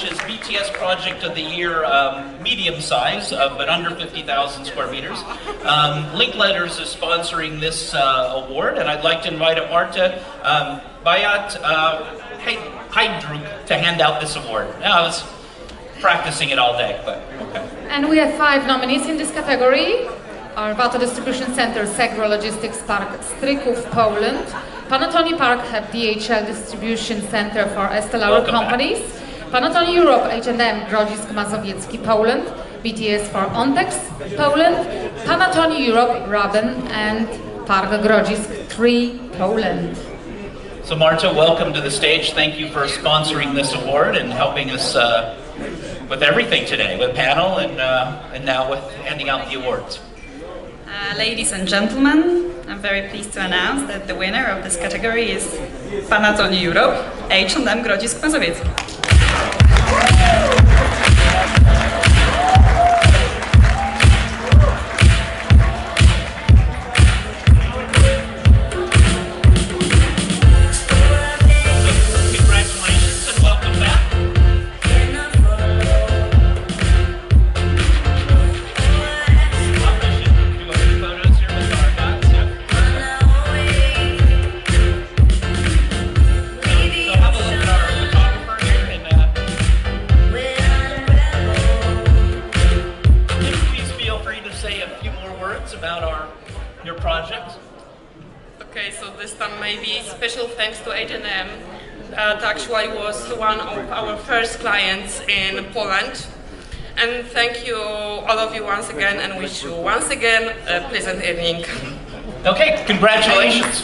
is BTS Project of the Year, medium size, but under 50,000 square meters. Linkletters is sponsoring this award, and I'd like to invite Marta Bayat Heidruk to hand out this award. I was practicing it all day, but okay. And we have 5 nominees in this category. Our Water Distribution Center, Segro Logistics Park, Stryków, Poland. Panattoni Park have DHL Distribution Center for Estée Lauder companies. Panattoni Europe, H&M, Grodzisk, Mazowiecki, Poland. BTS for Ontex, Poland. Panattoni Europe, Raben, and Park Grodzisk 3, Poland. So Marta, welcome to the stage. Thank you for sponsoring this award and helping us with everything today, with panel and now with handing out the awards. Ladies and gentlemen, I'm very pleased to announce that the winner of this category is Panattoni Europe, H&M Grodzisk Mazowiecki. About your project? Okay, so this time maybe special thanks to H&M. That actually was one of our first clients in Poland. And thank you all of you once again, and wish you once again a pleasant evening. Okay, congratulations.